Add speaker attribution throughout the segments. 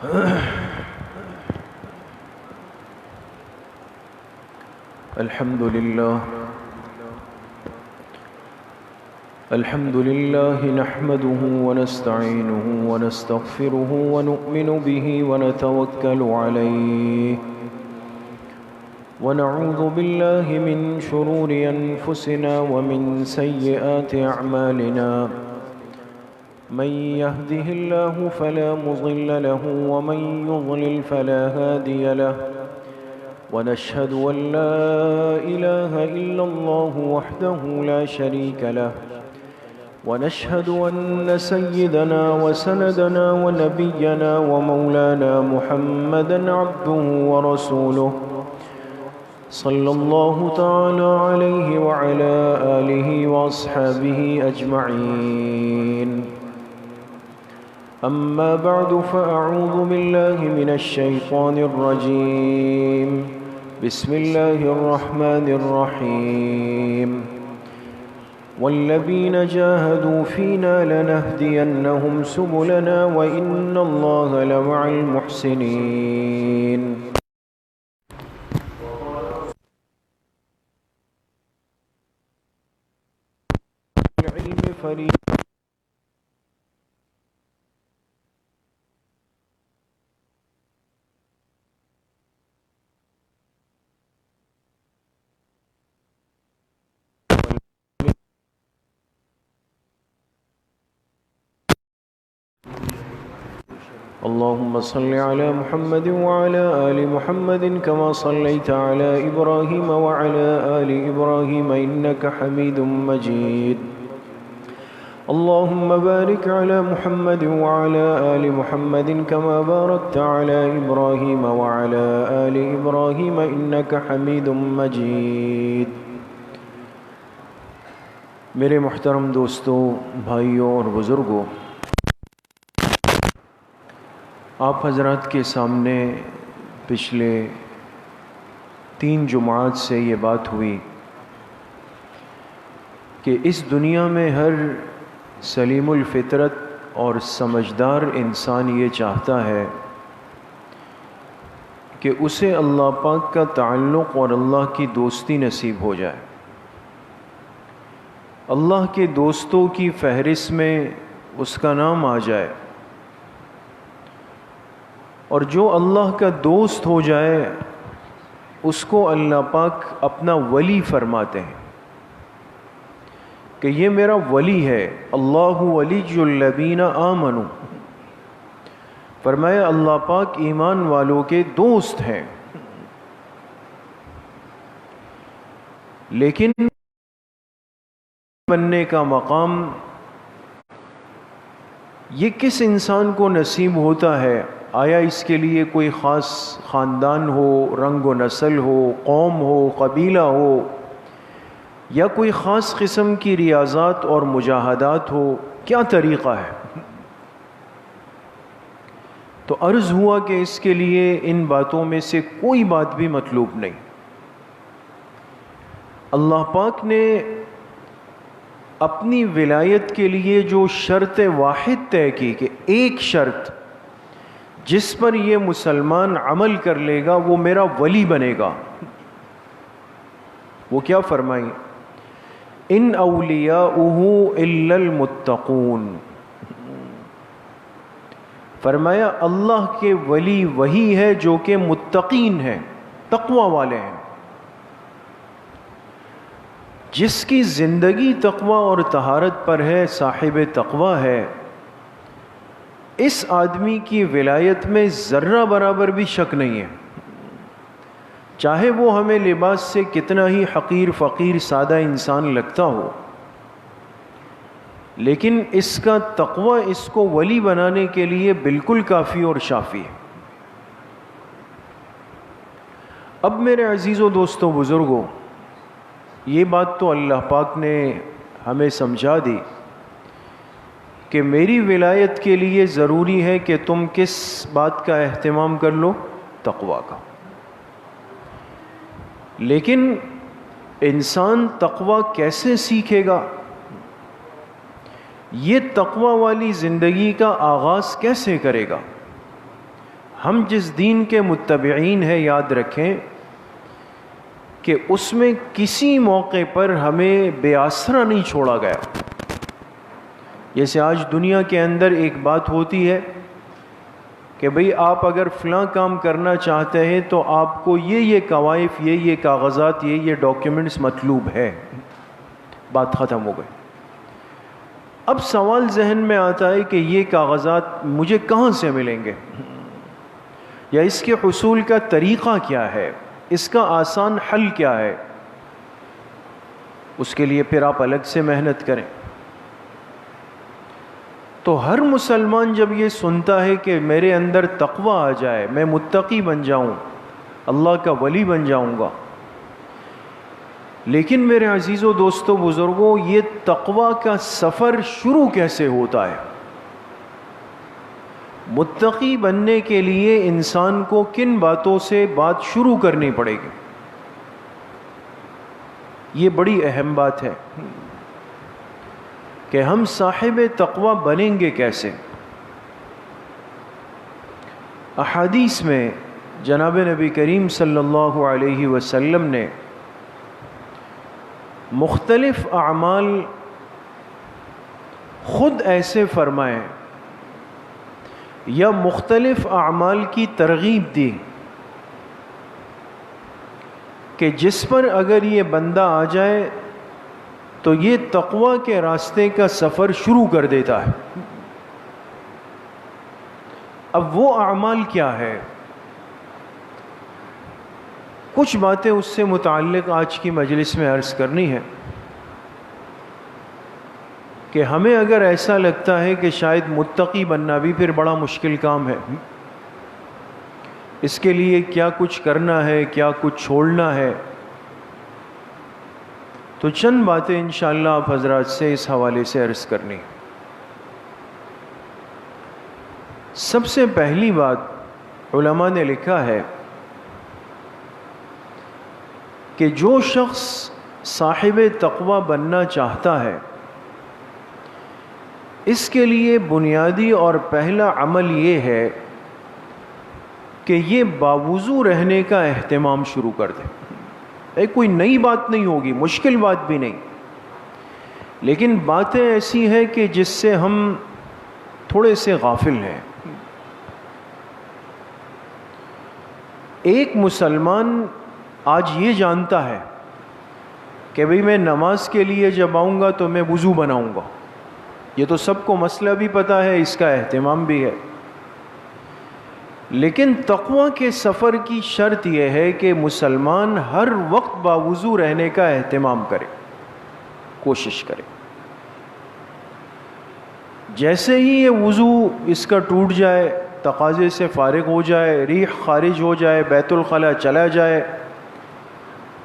Speaker 1: الحمد لله نحمده ونستعينه ونستغفره ونؤمن به ونتوكل عليه ونعوذ بالله من شرور أنفسنا ومن سيئات أعمالنا من يهده الله فلا مضل له ومن يضلل فلا هادي له ونشهد أن لا إله إلا الله وحده لا شريك له ونشهد أن سيدنا وسندنا ونبينا ومولانا محمدا عبده ورسوله صلى الله تعالى عليه وعلى آله وأصحابه أجمعين أما بعد فأعوذ بالله من الشيطان الرجيم بسم الله الرحمن الرحيم والذين جاهدوا فينا لنهدينهم سبلنا وإن الله لمع المحسنين العلم فريق اللهم صل على محمد وعلى آل محمد كما صليت على إبراهيم وعلى آل إبراهيم إنك حميد مجيد اللهم بارك على محمد وعلى آل محمد كما باركت على إبراهيم وعلى آل إبراهيم إنك حميد مجيد میرے محترم دوستوں، بھائیوں اور بزرگوں، آپ حضرات کے سامنے پچھلے 3 جمعات سے یہ بات ہوئی کہ اس دنیا میں ہر سلیم الفطرت اور سمجھدار انسان یہ چاہتا ہے کہ اسے اللہ پاک کا تعلق اور اللہ کی دوستی نصیب ہو جائے، اللہ کے دوستوں کی فہرست میں اس کا نام آ جائے، اور جو اللہ کا دوست ہو جائے اس کو اللہ پاک اپنا ولی فرماتے ہیں کہ یہ میرا ولی ہے۔ اللہ ولی الذین آمنوا، فرمایا اللہ پاک ایمان والوں کے دوست ہیں۔ لیکن بننے کا مقام یہ کس انسان کو نصیب ہوتا ہے؟ آیا اس کے لیے کوئی خاص خاندان ہو، رنگ و نسل ہو، قوم ہو، قبیلہ ہو، یا کوئی خاص قسم کی ریاضات اور مجاہدات ہو؟ کیا طریقہ ہے؟ تو عرض ہوا کہ اس کے لیے ان باتوں میں سے کوئی بات بھی مطلوب نہیں۔ اللہ پاک نے اپنی ولایت کے لیے جو شرط واحد طے کی کہ ایک شرط جس پر یہ مسلمان عمل کر لے گا وہ میرا ولی بنے گا، وہ کیا فرمائی؟ ان اولیاؤہ الا المتقون، فرمایا اللہ کے ولی وہی ہے جو کہ متقین ہیں، تقوی والے ہیں۔ جس کی زندگی تقوی اور طہارت پر ہے، صاحب تقوی ہے، اس آدمی کی ولایت میں ذرہ برابر بھی شک نہیں ہے، چاہے وہ ہمیں لباس سے کتنا ہی حقیر فقیر سادہ انسان لگتا ہو، لیکن اس کا تقوی اس کو ولی بنانے کے لیے بالکل کافی اور شافی ہے۔ اب میرے عزیزوں، دوستوں، بزرگوں، یہ بات تو اللہ پاک نے ہمیں سمجھا دی کہ میری ولایت کے لیے ضروری ہے کہ تم کس بات کا اہتمام کر لو؟ تقوی کا۔ لیکن انسان تقوی کیسے سیکھے گا؟ یہ تقوی والی زندگی کا آغاز کیسے کرے گا؟ ہم جس دین کے متبعین ہیں یاد رکھیں کہ اس میں کسی موقع پر ہمیں بے آسرا نہیں چھوڑا گیا. جیسے آج دنیا کے اندر ایک بات ہوتی ہے کہ بھئی آپ اگر فلاں کام کرنا چاہتے ہیں تو آپ کو یہ قوائف، یہ کاغذات، یہ ڈاکیومنٹس مطلوب ہے. بات ختم ہو گئی. اب سوال ذہن میں آتا ہے کہ یہ کاغذات مجھے کہاں سے ملیں گے، یا اس کے حصول کا طریقہ کیا ہے، اس کا آسان حل کیا ہے. اس کے لیے پھر آپ الگ سے محنت کریں. تو ہر مسلمان جب یہ سنتا ہے کہ میرے اندر تقویٰ آ جائے، میں متقی بن جاؤں، اللہ کا ولی بن جاؤں گا. لیکن میرے عزیزوں، دوستوں، بزرگوں، یہ تقویٰ کا سفر شروع کیسے ہوتا ہے؟ متقی بننے کے لیے انسان کو کن باتوں سے بات شروع کرنی پڑے گی؟ یہ بڑی اہم بات ہے کہ ہم صاحب تقویٰ بنیں گے کیسے. احادیث میں جناب نبی کریم صلی اللہ علیہ وسلم نے مختلف اعمال خود ایسے فرمائے یا مختلف اعمال کی ترغیب دی کہ جس پر اگر یہ بندہ آ جائے تو یہ تقویٰ کے راستے کا سفر شروع کر دیتا ہے. اب وہ اعمال کیا ہے؟ کچھ باتیں اس سے متعلق آج کی مجلس میں عرض کرنی ہے کہ ہمیں اگر ایسا لگتا ہے کہ شاید متقی بننا بھی پھر بڑا مشکل کام ہے، اس کے لیے کیا کچھ کرنا ہے، کیا کچھ چھوڑنا ہے، تو چند باتیں انشاءاللہ آپ حضرات سے اس حوالے سے عرض کرنی. سب سے پہلی بات علماء نے لکھا ہے کہ جو شخص صاحب تقویٰ بننا چاہتا ہے، اس کے لیے بنیادی اور پہلا عمل یہ ہے کہ یہ باوضو رہنے کا اہتمام شروع کر دے. کوئی نئی بات نہیں ہوگی، مشکل بات بھی نہیں، لیکن باتیں ایسی ہیں کہ جس سے ہم تھوڑے سے غافل ہیں. ایک مسلمان آج یہ جانتا ہے کہ بھئی میں نماز کے لیے جب آؤں گا تو میں وضو بناؤں گا، یہ تو سب کو مسئلہ بھی پتہ ہے، اس کا اہتمام بھی ہے. لیکن تقویٰ کے سفر کی شرط یہ ہے کہ مسلمان ہر وقت باوضو رہنے کا اہتمام کرے، کوشش کرے. جیسے ہی یہ وضو اس کا ٹوٹ جائے، تقاضے سے فارغ ہو جائے، ریح خارج ہو جائے، بیت الخلاء چلا جائے،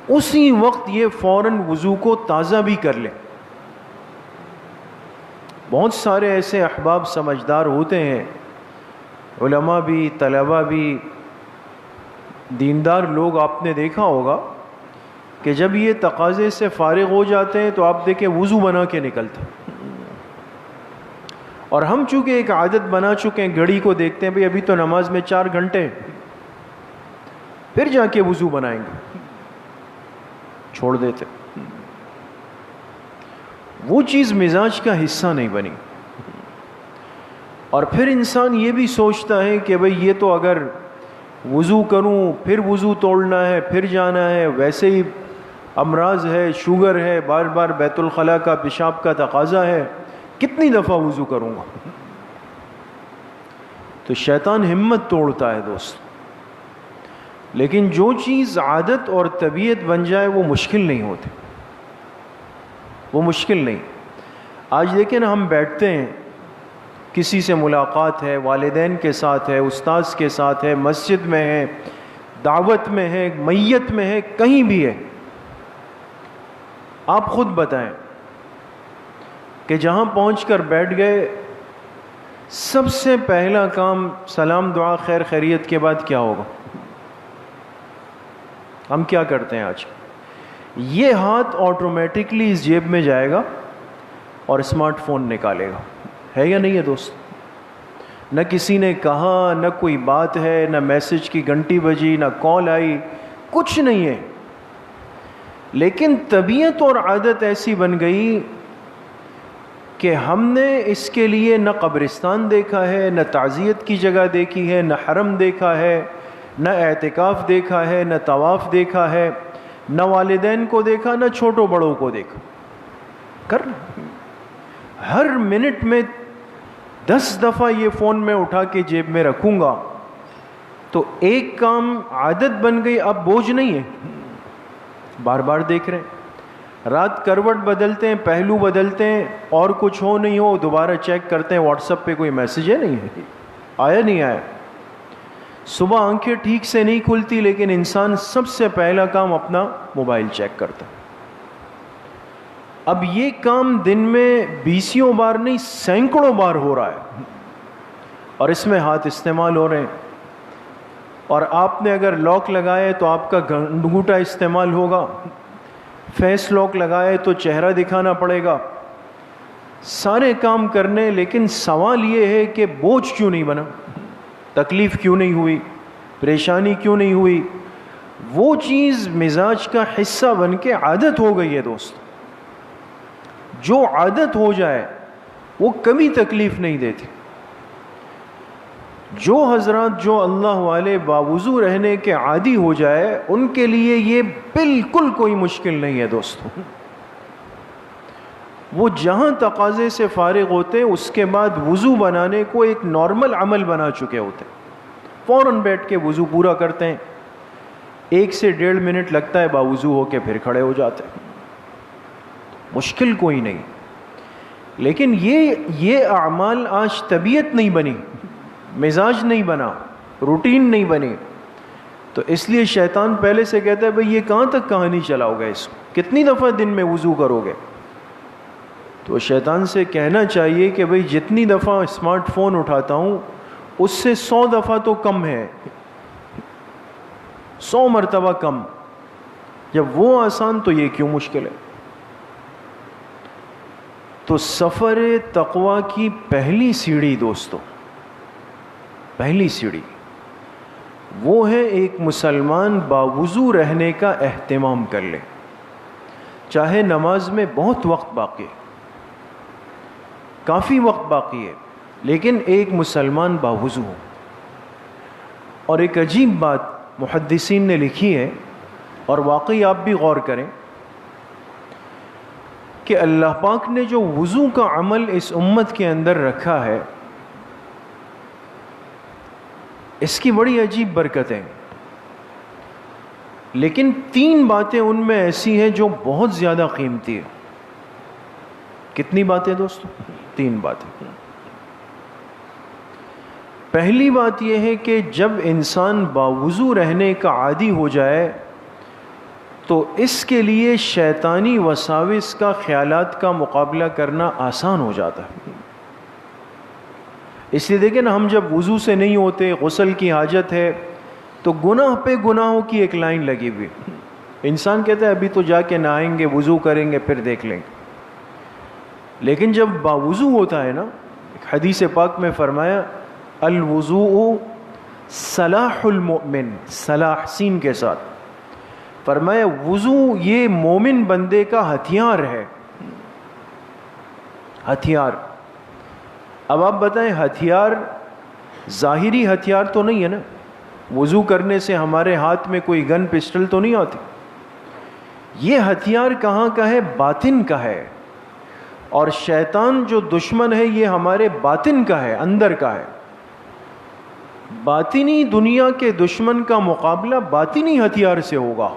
Speaker 1: اسی وقت یہ فوراً وضو کو تازہ بھی کر لے. بہت سارے ایسے احباب سمجھدار ہوتے ہیں، علماء بھی، طلباء بھی، دیندار لوگ، آپ نے دیکھا ہوگا کہ جب یہ تقاضے سے فارغ ہو جاتے ہیں تو آپ دیکھیں وضو بنا کے نکلتے ہیں. اور ہم چونکہ ایک عادت بنا چکے ہیں، گھڑی کو دیکھتے ہیں بھئی ابھی تو نماز میں 4 گھنٹے، پھر جا کے وضو بنائیں گے، چھوڑ دیتے. وہ چیز مزاج کا حصہ نہیں بنی. اور پھر انسان یہ بھی سوچتا ہے کہ بھئی یہ تو اگر وضو کروں پھر وضو توڑنا ہے، پھر جانا ہے، ویسے ہی امراض ہے، شوگر ہے، بار بار بیت الخلاء کا پیشاب کا تقاضا ہے، کتنی دفعہ وضو کروں گا. تو شیطان ہمت توڑتا ہے دوست. لیکن جو چیز عادت اور طبیعت بن جائے وہ مشکل نہیں ہوتی، وہ مشکل نہیں. آج دیکھیں نا، ہم بیٹھتے ہیں، کسی سے ملاقات ہے، والدین کے ساتھ ہے، استاذ کے ساتھ ہے، مسجد میں ہے، دعوت میں ہے، میت میں ہے، کہیں بھی ہے. آپ خود بتائیں کہ جہاں پہنچ کر بیٹھ گئے، سب سے پہلا کام سلام دعا خیر خیریت کے بعد کیا ہوگا؟ ہم کیا کرتے ہیں آج؟ یہ ہاتھ آٹومیٹکلی اس جیب میں جائے گا اور اسمارٹ فون نکالے گا. ہے یا نہیں ہے دوست؟ نہ کسی نے کہا، نہ کوئی بات ہے، نہ میسج کی گھنٹی بجی، نہ کال آئی، کچھ نہیں ہے. لیکن طبیعت اور عادت ایسی بن گئی کہ ہم نے اس کے لیے نہ قبرستان دیکھا ہے، نہ تعزیت کی جگہ دیکھی ہے، نہ حرم دیکھا ہے، نہ اعتکاف دیکھا ہے، نہ طواف دیکھا ہے، نہ والدین کو دیکھا، نہ چھوٹوں بڑوں کو دیکھا. ہر منٹ میں 10 دفعہ یہ فون میں اٹھا کے جیب میں رکھوں گا تو ایک کام عادت بن گئی، اب بوجھ نہیں ہے، بار بار دیکھ رہے ہیں. رات کروٹ بدلتے ہیں، پہلو بدلتے ہیں، اور کچھ ہو نہیں ہو دوبارہ چیک کرتے ہیں واٹس ایپ پہ کوئی میسج ہے نہیں ہے، آیا نہیں آیا. صبح آنکھیں ٹھیک سے نہیں کھلتی لیکن انسان سب سے پہلا کام اپنا موبائل چیک کرتا. اب یہ کام دن میں 20 بار نہیں، سینکڑوں بار ہو رہا ہے، اور اس میں ہاتھ استعمال ہو رہے ہیں. اور آپ نے اگر لاک لگائے تو آپ کا انگوٹھا استعمال ہوگا، فیس لاک لگائے تو چہرہ دکھانا پڑے گا، سارے کام کرنے. لیکن سوال یہ ہے کہ بوجھ کیوں نہیں بنا، تکلیف کیوں نہیں ہوئی، پریشانی کیوں نہیں ہوئی؟ وہ چیز مزاج کا حصہ بن کے عادت ہو گئی ہے دوست. جو عادت ہو جائے وہ کبھی تکلیف نہیں دیتی. جو حضرات جو اللہ والے باوضو رہنے کے عادی ہو جائے ان کے لیے یہ بالکل کوئی مشکل نہیں ہے دوستو. وہ جہاں تقاضے سے فارغ ہوتے اس کے بعد وضو بنانے کو ایک نارمل عمل بنا چکے ہوتے، فوراً بیٹھ کے وضو پورا کرتے ہیں. 1 سے 1.5 منٹ لگتا ہے، باوضو ہو کے پھر کھڑے ہو جاتے ہیں، مشکل کوئی نہیں. لیکن یہ اعمال آج طبیعت نہیں بنی، مزاج نہیں بنا، روٹین نہیں بنی. تو اس لیے شیطان پہلے سے کہتا ہے بھئی یہ کہاں تک کہانی چلاؤ گے، اس کتنی دفعہ دن میں وضو کرو گے؟ تو شیطان سے کہنا چاہیے کہ بھئی جتنی دفعہ اسمارٹ فون اٹھاتا ہوں اس سے 100 دفعہ تو کم ہے، 100 مرتبہ کم. جب وہ آسان تو یہ کیوں مشکل ہے؟ تو سفر تقوی کی پہلی سیڑھی دوستو، پہلی سیڑھی وہ ہے ایک مسلمان باوضو رہنے کا اہتمام کر لے. چاہے نماز میں بہت وقت باقی ہے، کافی وقت باقی ہے، لیکن ایک مسلمان باوضو ہو. اور ایک عجیب بات محدثین نے لکھی ہے، اور واقعی آپ بھی غور کریں کہ اللہ پاک نے جو وضو کا عمل اس امت کے اندر رکھا ہے اس کی بڑی عجیب برکتیں. لیکن 3 باتیں ان میں ایسی ہیں جو بہت زیادہ قیمتی ہیں. کتنی باتیں دوستو؟ 3 باتیں. پہلی بات یہ ہے کہ جب انسان باوضو رہنے کا عادی ہو جائے تو اس کے لیے شیطانی وساوس کا، خیالات کا مقابلہ کرنا آسان ہو جاتا ہے. اس لیے دیکھیں نا، ہم جب وضو سے نہیں ہوتے، غسل کی حاجت ہے، تو گناہ پہ گناہوں کی ایک لائن لگی ہوئی. انسان کہتا ہے ابھی تو جا کے نہائیں گے، وضو کریں گے، پھر دیکھ لیں گے. لیکن جب باوضو ہوتا ہے نا، حدیث پاک میں فرمایا الوضوء صلاح المؤمن، صلاح سین کے ساتھ، فرمایا وضو یہ مومن بندے کا ہتھیار ہے. ہتھیار. اب آپ بتائیں، ہتھیار ظاہری ہتھیار تو نہیں ہے نا؟ وضو کرنے سے ہمارے ہاتھ میں کوئی گن پسٹل تو نہیں آتی. یہ ہتھیار کہاں کا ہے؟ باطن کا ہے. اور شیطان جو دشمن ہے یہ ہمارے باطن کا ہے، اندر کا ہے. باطنی دنیا کے دشمن کا مقابلہ باطنی ہتھیار سے ہوگا.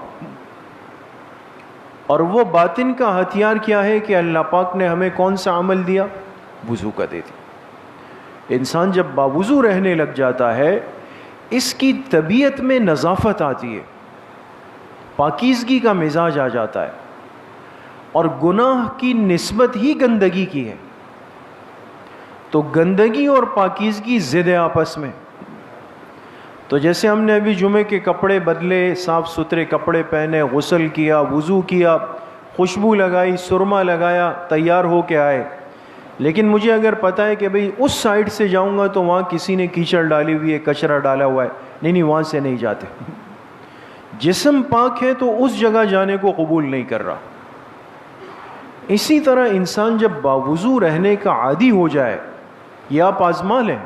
Speaker 1: اور وہ باطن کا ہتھیار کیا ہے کہ اللہ پاک نے ہمیں کون سا عمل دیا؟ وضو کا دے دیا. انسان جب باوضو رہنے لگ جاتا ہے اس کی طبیعت میں نظافت آتی ہے، پاکیزگی کا مزاج آ جاتا ہے. اور گناہ کی نسبت ہی گندگی کی ہے، تو گندگی اور پاکیزگی ضد آپس میں. تو جیسے ہم نے ابھی جمعے کے کپڑے بدلے، صاف ستھرے کپڑے پہنے، غسل کیا، وضو کیا، خوشبو لگائی، سرما لگایا، تیار ہو کے آئے. لیکن مجھے اگر پتہ ہے کہ بھئی اس سائڈ سے جاؤں گا تو وہاں کسی نے کیچڑ ڈالی ہوئی ہے، کچرا ڈالا ہوا ہے، نہیں وہاں سے نہیں جاتے. جسم پاک ہے تو اس جگہ جانے کو قبول نہیں کر رہا. اسی طرح انسان جب باوضو رہنے کا عادی ہو جائے، یہ آپ آزما لیں،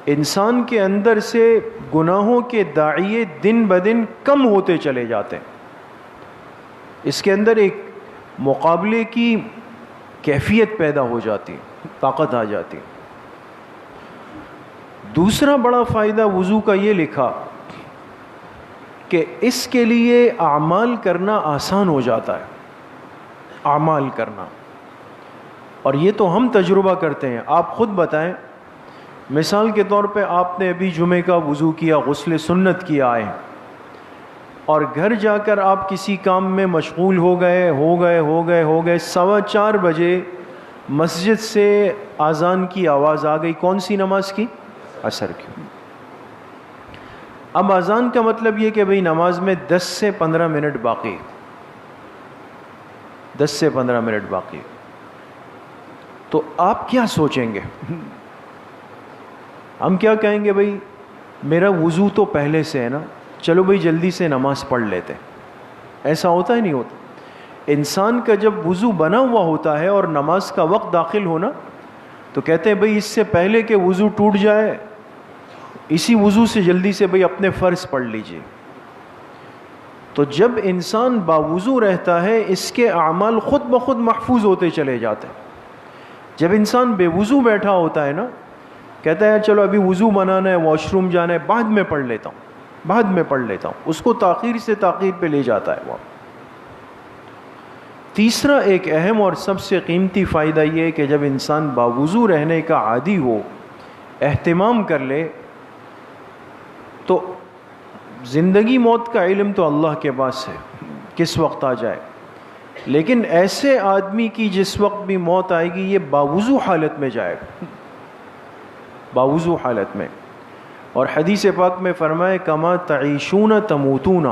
Speaker 1: انسان کے اندر سے گناہوں کے داعیے دن بدن کم ہوتے چلے جاتے ہیں. اس کے اندر ایک مقابلے کی کیفیت پیدا ہو جاتی ہے، طاقت آ جاتی ہے. دوسرا بڑا فائدہ وضو کا یہ لکھا کہ اس کے لیے اعمال کرنا آسان ہو جاتا ہے. اعمال کرنا، اور یہ تو ہم تجربہ کرتے ہیں. آپ خود بتائیں، مثال کے طور پہ آپ نے ابھی جمعہ کا وضو کیا، غسل سنت کیا آئے، اور گھر جا کر آپ کسی کام میں مشغول ہو گئے 4:15 بجے مسجد سے اذان کی آواز آ گئی. کون سی نماز کی؟ عصر کی. اب اذان کا مطلب یہ کہ بھئی نماز میں 10 سے 15 منٹ باقی، 10 سے 15 منٹ باقی. تو آپ کیا سوچیں گے؟ ہم کیا کہیں گے؟ بھئی میرا وضو تو پہلے سے ہے نا، چلو بھئی جلدی سے نماز پڑھ لیتے. ایسا ہوتا ہی نہیں ہوتا. انسان کا جب وضو بنا ہوا ہوتا ہے اور نماز کا وقت داخل ہونا تو کہتے ہیں بھئی اس سے پہلے کہ وضو ٹوٹ جائے، اسی وضو سے جلدی سے بھئی اپنے فرض پڑھ لیجئے. تو جب انسان باوضو رہتا ہے اس کے اعمال خود بخود محفوظ ہوتے چلے جاتے ہیں. جب انسان بے وضو بیٹھا ہوتا ہے نا، کہتا ہے چلو ابھی وضو بنانا ہے، واش روم جانا ہے، بعد میں پڑھ لیتا ہوں، اس کو تاخیر سے تاخیر پہ لے جاتا ہے وہ. تیسرا ایک اہم اور سب سے قیمتی فائدہ یہ ہے کہ جب انسان باوضو رہنے کا عادی ہو، اہتمام کر لے، تو زندگی موت کا علم تو اللہ کے پاس ہے، کس وقت آ جائے. لیکن ایسے آدمی کی جس وقت بھی موت آئے گی یہ باوضو حالت میں جائے گا، باوضو حالت میں. اور حدیث پاک میں فرمائے کما تعیشون تموتون،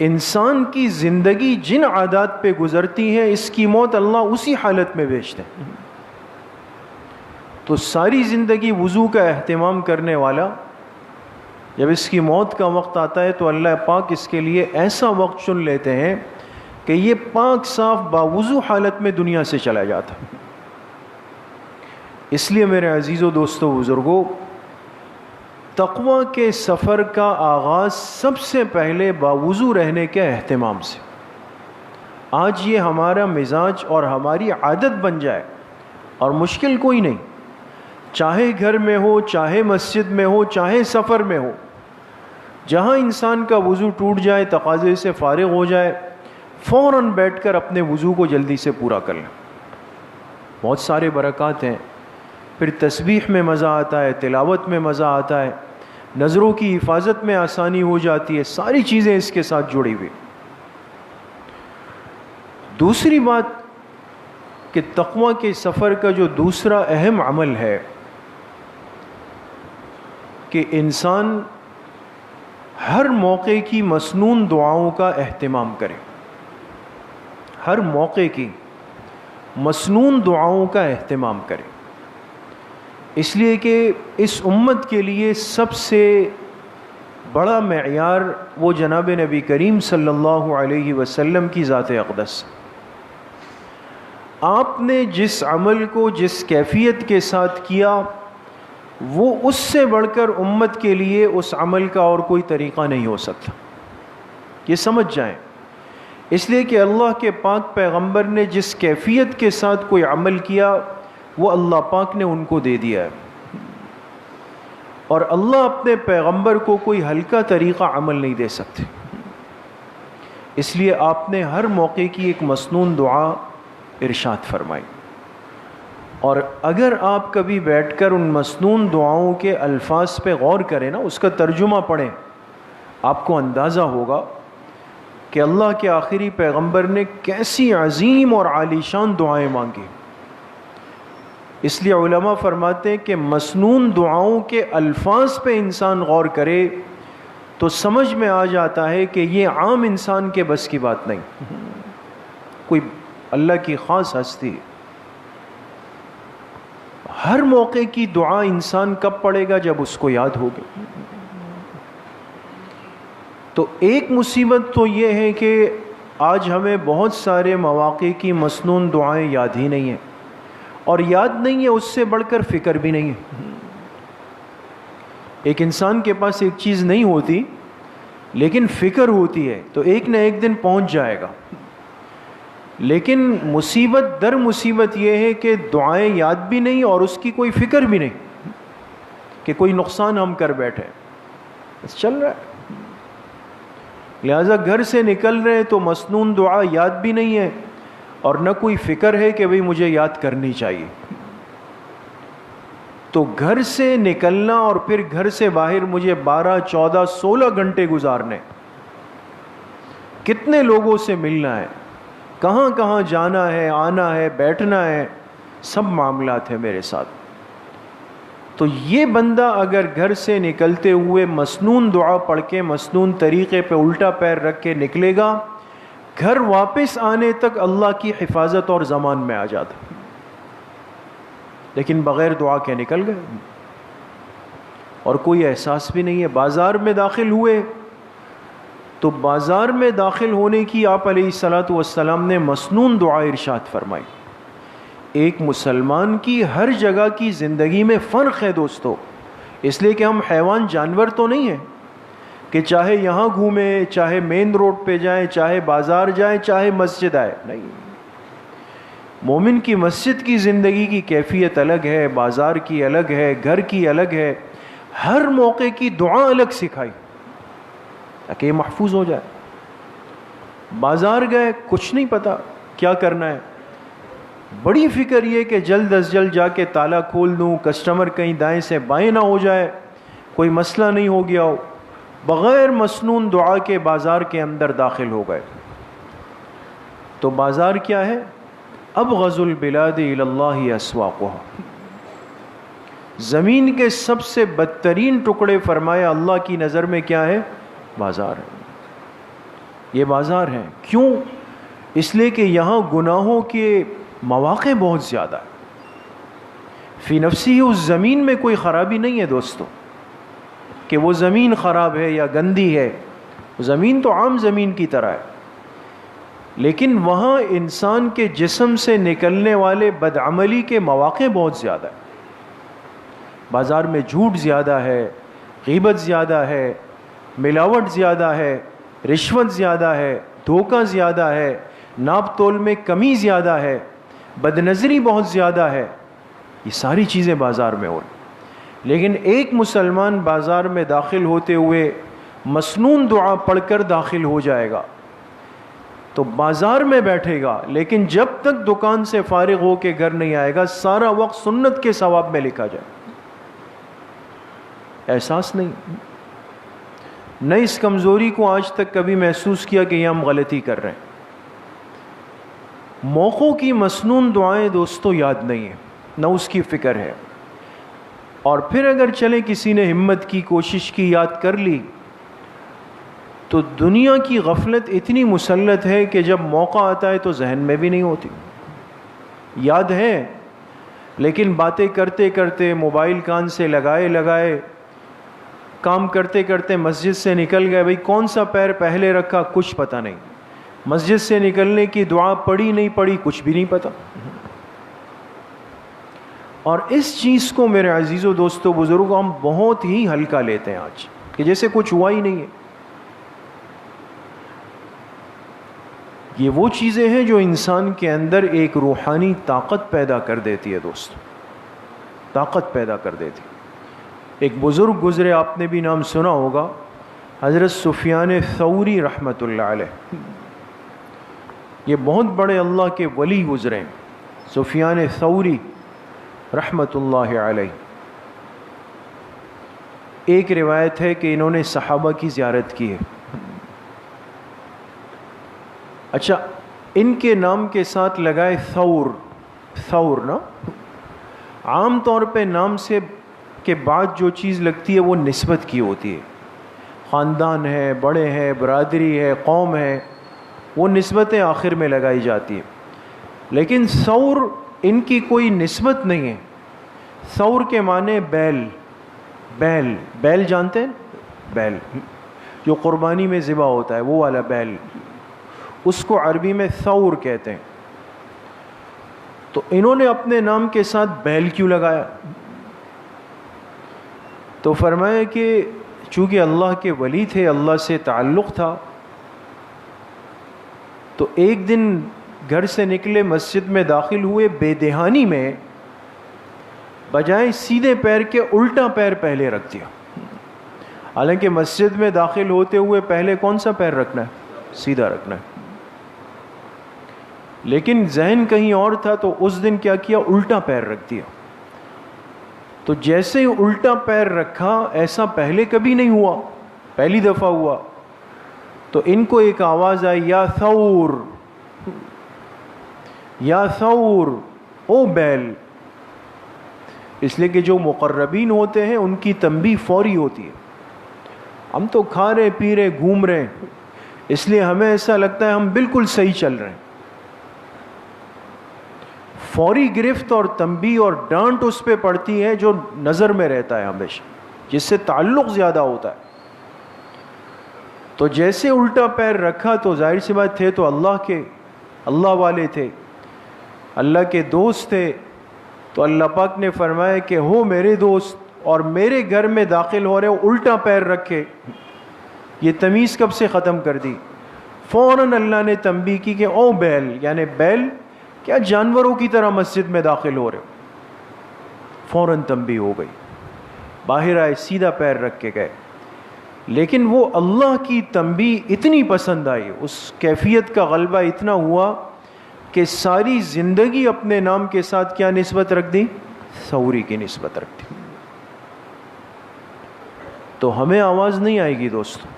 Speaker 1: انسان کی زندگی جن عادات پہ گزرتی ہے اس کی موت اللہ اسی حالت میں بھیجتے ہیں. تو ساری زندگی وضو کا اہتمام کرنے والا جب اس کی موت کا وقت آتا ہے تو اللہ پاک اس کے لیے ایسا وقت چن لیتے ہیں کہ یہ پاک صاف باوضو حالت میں دنیا سے چلا جاتا. اس لیے میرے عزیزو دوستو بزرگو، تقوی کے سفر کا آغاز سب سے پہلے باوضو رہنے کے اہتمام سے. آج یہ ہمارا مزاج اور ہماری عادت بن جائے، اور مشکل کوئی نہیں، چاہے گھر میں ہو، چاہے مسجد میں ہو، چاہے سفر میں ہو، جہاں انسان کا وضو ٹوٹ جائے، تقاضے سے فارغ ہو جائے، فوراً بیٹھ کر اپنے وضو کو جلدی سے پورا کر لیں. بہت سارے برکات ہیں. پھر تسبیح میں مزہ آتا ہے، تلاوت میں مزہ آتا ہے، نظروں کی حفاظت میں آسانی ہو جاتی ہے، ساری چیزیں اس کے ساتھ جڑی ہوئی. دوسری بات کہ تقوی کے سفر کا جو دوسرا اہم عمل ہے کہ انسان ہر موقع کی مسنون دعاؤں کا اہتمام کرے. ہر موقع کی مسنون دعاؤں کا اہتمام کرے. اس لیے کہ اس امت کے لیے سب سے بڑا معیار وہ جناب نبی کریم صلی اللہ علیہ وسلم کی ذات اقدس. آپ نے جس عمل کو جس کیفیت کے ساتھ کیا، وہ اس سے بڑھ کر امت کے لیے اس عمل کا اور کوئی طریقہ نہیں ہو سکتا. یہ سمجھ جائیں. اس لیے کہ اللہ کے پاک پیغمبر نے جس کیفیت کے ساتھ کوئی عمل کیا وہ اللہ پاک نے ان کو دے دیا ہے، اور اللہ اپنے پیغمبر کو کوئی ہلکا طریقہ عمل نہیں دے سکتے. اس لیے آپ نے ہر موقع کی ایک مسنون دعا ارشاد فرمائی. اور اگر آپ کبھی بیٹھ کر ان مسنون دعاؤں کے الفاظ پہ غور کریں نا، اس کا ترجمہ پڑھیں، آپ کو اندازہ ہوگا کہ اللہ کے آخری پیغمبر نے کیسی عظیم اور عالیشان دعائیں مانگی. اس لیے علماء فرماتے ہیں کہ مسنون دعاؤں کے الفاظ پہ انسان غور کرے تو سمجھ میں آ جاتا ہے کہ یہ عام انسان کے بس کی بات نہیں، کوئی اللہ کی خاص ہستی. ہر موقع کی دعا انسان کب پڑھے گا؟ جب اس کو یاد ہوگی۔ تو ایک مصیبت تو یہ ہے کہ آج ہمیں بہت سارے مواقع کی مسنون دعائیں یاد ہی نہیں ہیں، اور یاد نہیں ہے اس سے بڑھ کر فکر بھی نہیں ہے۔ ایک انسان کے پاس ایک چیز نہیں ہوتی لیکن فکر ہوتی ہے تو ایک نہ ایک دن پہنچ جائے گا، لیکن مصیبت در مصیبت یہ ہے کہ دعائیں یاد بھی نہیں اور اس کی کوئی فکر بھی نہیں کہ کوئی نقصان ہم کر بیٹھے، بس چل رہا ہے۔ لہٰذا گھر سے نکل رہے تو مسنون دعا یاد بھی نہیں ہے اور نہ کوئی فکر ہے کہ بھئی مجھے یاد کرنی چاہیے۔ تو گھر سے نکلنا اور پھر گھر سے باہر مجھے 12، 14، 16 گھنٹے گزارنے، کتنے لوگوں سے ملنا ہے، کہاں کہاں جانا ہے، آنا ہے، بیٹھنا ہے، سب معاملات ہیں میرے ساتھ۔ تو یہ بندہ اگر گھر سے نکلتے ہوئے مسنون دعا پڑھ کے مسنون طریقے پہ الٹا پیر رکھ کے نکلے گا، گھر واپس آنے تک اللہ کی حفاظت اور ضمان میں آ جاتا، لیکن بغیر دعا کے نکل گئے اور کوئی احساس بھی نہیں ہے۔ بازار میں داخل ہوئے تو بازار میں داخل ہونے کی آپ علیہ الصلاۃ والسلام نے مسنون دعا ارشاد فرمائی۔ ایک مسلمان کی ہر جگہ کی زندگی میں فرق ہے دوستو، اس لیے کہ ہم حیوان جانور تو نہیں ہیں کہ چاہے یہاں گھومیں، چاہے مین روڈ پہ جائیں، چاہے بازار جائیں، چاہے مسجد آئے، نہیں۔ مومن کی مسجد کی زندگی کی کیفیت الگ ہے، بازار کی الگ ہے، گھر کی الگ ہے، ہر موقع کی دعا الگ سکھائی تاکہ یہ محفوظ ہو جائے۔ بازار گئے، کچھ نہیں پتا کیا کرنا ہے، بڑی فکر یہ کہ جلد از جلد جا کے تالا کھول دوں، کسٹمر کہیں دائیں سے بائیں نہ ہو جائے، کوئی مسئلہ نہیں ہو گیا ہو، بغیر مسنون دعا کے بازار کے اندر داخل ہو گئے۔ تو بازار کیا ہے؟ ابغض البلاد الی اللہ اسواقها، زمین کے سب سے بدترین ٹکڑے فرمایا اللہ کی نظر میں کیا ہے؟ بازار ہے۔ یہ بازار ہے، کیوں؟ اس لیے کہ یہاں گناہوں کے مواقع بہت زیادہ ہے۔ فی نفسی اس زمین میں کوئی خرابی نہیں ہے دوستو کہ وہ زمین خراب ہے یا گندی ہے، زمین تو عام زمین کی طرح ہے، لیکن وہاں انسان کے جسم سے نکلنے والے بدعملی کے مواقع بہت زیادہ ہیں۔ بازار میں جھوٹ زیادہ ہے، غیبت زیادہ ہے، ملاوٹ زیادہ ہے، رشوت زیادہ ہے، دھوکہ زیادہ ہے، ناپ تول میں کمی زیادہ ہے، بدنظری بہت زیادہ ہے، یہ ساری چیزیں بازار میں ہو رہی۔ لیکن ایک مسلمان بازار میں داخل ہوتے ہوئے مسنون دعا پڑھ کر داخل ہو جائے گا تو بازار میں بیٹھے گا، لیکن جب تک دکان سے فارغ ہو کے گھر نہیں آئے گا سارا وقت سنت کے ثواب میں لکھا جائے۔ احساس نہیں، نہ اس کمزوری کو آج تک کبھی محسوس کیا کہ یہ ہم غلطی کر رہے ہیں۔ موقعوں کی مسنون دعائیں دوستو یاد نہیں ہیں، نہ اس کی فکر ہے، اور پھر اگر چلے کسی نے ہمت کی، کوشش کی، یاد کر لی تو دنیا کی غفلت اتنی مسلط ہے کہ جب موقع آتا ہے تو ذہن میں بھی نہیں ہوتی۔ یاد ہے لیکن باتیں کرتے کرتے، موبائل کان سے لگائے لگائے، کام کرتے کرتے مسجد سے نکل گئے، بھئی کون سا پیر پہلے رکھا کچھ پتہ نہیں، مسجد سے نکلنے کی دعا پڑھی نہیں پڑھی کچھ بھی نہیں پتہ۔ اور اس چیز کو میرے عزیزو دوستو بزرگوں ہم بہت ہی ہلکا لیتے ہیں آج، کہ جیسے کچھ ہوا ہی نہیں ہے۔ یہ وہ چیزیں ہیں جو انسان کے اندر ایک روحانی طاقت پیدا کر دیتی ہے دوستو، طاقت پیدا کر دیتی۔ ایک بزرگ گزرے، آپ نے بھی نام سنا ہوگا، حضرت سفیان ثوری رحمۃ اللہ علیہ۔ یہ بہت بڑے اللہ کے ولی گزرے، سفیان ثوری رحمۃ اللہ علیہ۔ ایک روایت ہے کہ انہوں نے صحابہ کی زیارت کی ہے۔ اچھا، ان کے نام کے ساتھ لگائے ثور، ثور نا، عام طور پہ نام سے کے بعد جو چیز لگتی ہے وہ نسبت کی ہوتی ہے، خاندان ہے، بڑے ہیں، برادری ہے، قوم ہے، وہ نسبتیں آخر میں لگائی جاتی ہیں۔ لیکن ثور ان کی کوئی نسبت نہیں ہے، ثور کے معنی بیل، بیل، بیل جانتے ہیں؟ بیل جو قربانی میں ذبح ہوتا ہے، وہ والا بیل، اس کو عربی میں ثور کہتے ہیں۔ تو انہوں نے اپنے نام کے ساتھ بیل کیوں لگایا؟ تو فرمایا کہ چونکہ اللہ کے ولی تھے، اللہ سے تعلق تھا، تو ایک دن گھر سے نکلے، مسجد میں داخل ہوئے، بے دہانی میں بجائے سیدھے پیر کے الٹا پیر پہلے رکھ دیا۔ حالانکہ مسجد میں داخل ہوتے ہوئے پہلے کون سا پیر رکھنا ہے؟ سیدھا رکھنا ہے، لیکن ذہن کہیں اور تھا، تو اس دن کیا کیا؟ الٹا پیر رکھ دیا۔ تو جیسے ہی الٹا پیر رکھا، ایسا پہلے کبھی نہیں ہوا، پہلی دفعہ ہوا، تو ان کو ایک آواز آئی، یا ثور، یا ثور، او بیل۔ اس لیے کہ جو مقربین ہوتے ہیں ان کی تنبیہ فوری ہوتی ہے۔ ہم تو کھا رہے پی رہے گھوم رہے ہیں، اس لیے ہمیں ایسا لگتا ہے ہم بالکل صحیح چل رہے ہیں۔ فوری گرفت اور تنبیہ اور ڈانٹ اس پہ پڑتی ہے جو نظر میں رہتا ہے ہمیشہ، جس سے تعلق زیادہ ہوتا ہے۔ تو جیسے الٹا پیر رکھا تو ظاہر سی بات تھے تو اللہ والے تھے، اللہ کے دوست تھے، تو اللہ پاک نے فرمایا کہ ہو میرے دوست اور میرے گھر میں داخل ہو رہے ہو الٹا پیر رکھے، یہ تمیز کب سے ختم کر دی؟ فوراً اللہ نے تنبیہ کی کہ او بیل، یعنی بیل کیا جانوروں کی طرح مسجد میں داخل ہو رہے ہو؟ فوراً تنبیہ ہو گئی، باہر آئے، سیدھا پیر رکھ کے گئے۔ لیکن وہ اللہ کی تنبیہ اتنی پسند آئی، اس کیفیت کا غلبہ اتنا ہوا کہ ساری زندگی اپنے نام کے ساتھ کیا نسبت رکھ دی؟ ثوری کی نسبت رکھ دی۔ تو ہمیں آواز نہیں آئے گی دوستو،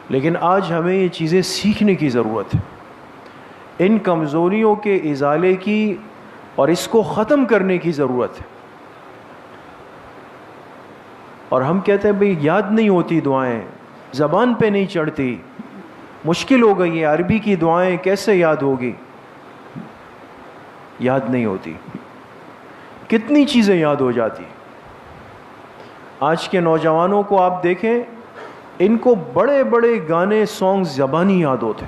Speaker 1: لیکن آج ہمیں یہ چیزیں سیکھنے کی ضرورت ہے، ان کمزوریوں کے ازالے کی اور اس کو ختم کرنے کی ضرورت ہے۔ اور ہم کہتے ہیں بھئی یاد نہیں ہوتی دعائیں، زبان پہ نہیں چڑھتی، مشکل ہو گئی ہے، عربی کی دعائیں کیسے یاد ہوگی؟ یاد نہیں ہوتی، کتنی چیزیں یاد ہو جاتی۔ آج کے نوجوانوں کو آپ دیکھیں، ان کو بڑے بڑے گانے، سانگز زبانی یاد ہوتے،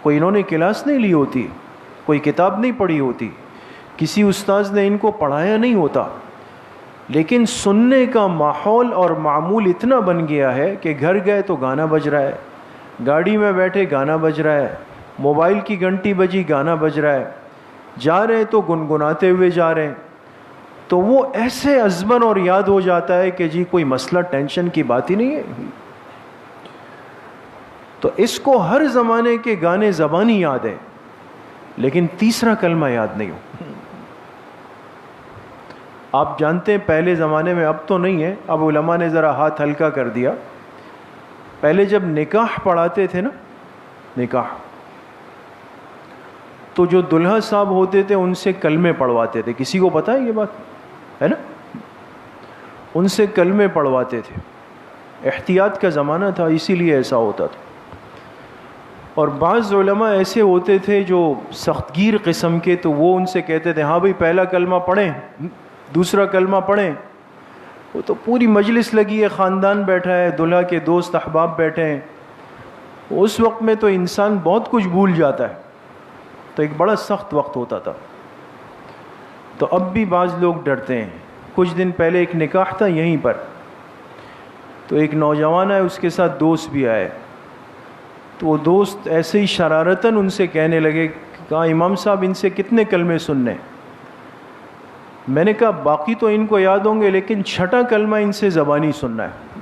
Speaker 1: کوئی انہوں نے کلاس نہیں لی ہوتی، کوئی کتاب نہیں پڑھی ہوتی، کسی استاذ نے ان کو پڑھایا نہیں ہوتا، لیکن سننے کا ماحول اور معمول اتنا بن گیا ہے کہ گھر گئے تو گانا بج رہا ہے، گاڑی میں بیٹھے گانا بج رہا ہے، موبائل کی گھنٹی بجی گانا بج رہا ہے، جا رہے تو گنگناتے ہوئے جا رہے ہیں، تو وہ ایسے ازبن اور یاد ہو جاتا ہے کہ جی کوئی مسئلہ ٹینشن کی بات ہی نہیں ہے۔ تو اس کو ہر زمانے کے گانے زبانی یاد ہیں، لیکن تیسرا کلمہ یاد نہیں ہو۔ آپ جانتے ہیں پہلے زمانے میں، اب تو نہیں ہے، اب علماء نے ذرا ہاتھ ہلکا کر دیا، پہلے جب نکاح پڑھاتے تھے نا، نکاح، تو جو دلہا صاحب ہوتے تھے ان سے کلمے پڑھواتے تھے۔ کسی کو پتہ ہے یہ بات ہے نا؟ ان سے کلمے پڑھواتے تھے، احتیاط کا زمانہ تھا، اسی لیے ایسا ہوتا تھا۔ اور بعض علماء ایسے ہوتے تھے جو سخت گیر قسم کے، تو وہ ان سے کہتے تھے ہاں بھئی پہلا کلمہ پڑھیں، دوسرا کلمہ پڑھیں۔ وہ تو پوری مجلس لگی ہے، خاندان بیٹھا ہے، دلہا کے دوست احباب بیٹھے ہیں، اس وقت میں تو انسان بہت کچھ بھول جاتا ہے، تو ایک بڑا سخت وقت ہوتا تھا۔ تو اب بھی بعض لوگ ڈرتے ہیں۔ کچھ دن پہلے ایک نکاح تھا یہیں پر، تو ایک نوجوان ہے، اس کے ساتھ دوست بھی آئے، تو وہ دوست ایسے ہی شرارتاً ان سے کہنے لگے، کہا امام صاحب ان سے کتنے کلمے سننے؟ میں نے کہا باقی تو ان کو یاد ہوں گے، لیکن چھٹا کلمہ ان سے زبانی سننا ہے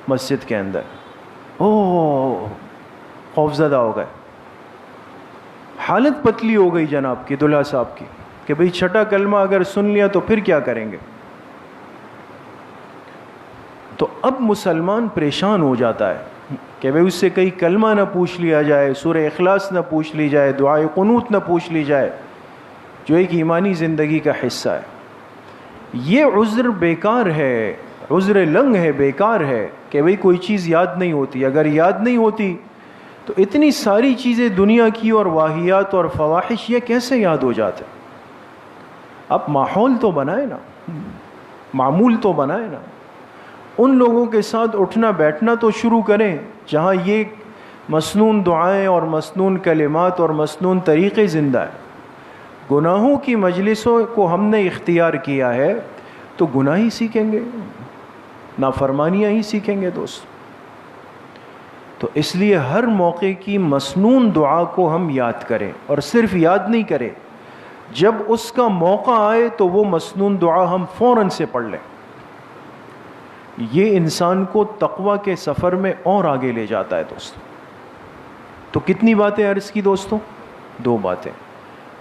Speaker 1: مسجد کے اندر۔ اوہ، خوفزدہ ہو گئے، حالت پتلی ہو گئی جناب کی، دلہا صاحب کی، کہ بھئی چھٹا کلمہ اگر سن لیا تو پھر کیا کریں گے؟ تو اب مسلمان پریشان ہو جاتا ہے کہ بھئی اس سے کئی کلمہ نہ پوچھ لیا جائے، سورہ اخلاص نہ پوچھ لی جائے، دعائے قنوت نہ پوچھ لی جائے، جو ایک ایمانی زندگی کا حصہ ہے۔ یہ عذر بیکار ہے، عذر لنگ ہے، بیکار ہے کہ بھئی کوئی چیز یاد نہیں ہوتی۔ اگر یاد نہیں ہوتی تو اتنی ساری چیزیں دنیا کی اور واہیات اور فواحش یہ کیسے یاد ہو جاتے؟ آپ ماحول تو بنائیں نا، معمول تو بنائیں نا، ان لوگوں کے ساتھ اٹھنا بیٹھنا تو شروع کریں جہاں یہ مسنون دعائیں اور مسنون کلمات اور مسنون طریقے زندہ ہیں۔ گناہوں کی مجلسوں کو ہم نے اختیار کیا ہے تو گناہ ہی سیکھیں گے، نافرمانیاں ہی سیکھیں گے دوست۔ تو اس لیے ہر موقع کی مسنون دعا کو ہم یاد کریں، اور صرف یاد نہیں کریں، جب اس کا موقع آئے تو وہ مسنون دعا ہم فوراً سے پڑھ لیں۔ یہ انسان کو تقوی کے سفر میں اور آگے لے جاتا ہے دوستو۔ تو کتنی باتیں عرض کی دوستوں؟ 2 باتیں۔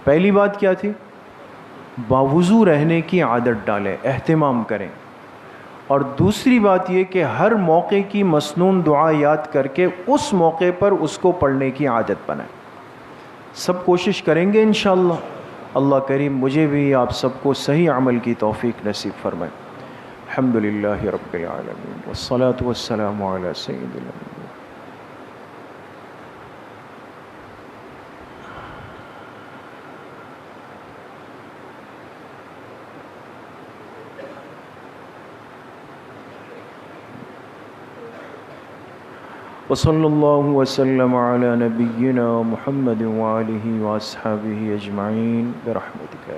Speaker 1: پہلی بات کیا تھی؟ باوضو رہنے کی عادت ڈالیں، اہتمام کریں۔ اور دوسری بات یہ کہ ہر موقع کی مسنون دعا یاد کر کے اس موقع پر اس کو پڑھنے کی عادت بنائیں۔ سب کوشش کریں گے انشاءاللہ۔ اللہ کریم مجھے بھی آپ سب کو صحیح عمل کی توفیق نصیب فرمائے۔ الحمدللہ رب العالمین والصلاة والسلام علی سید الانبیاء۔ وصلی اللہ وسلم علی نبینا محمد وآلہ واصحابہ اجمعین برحمتک۔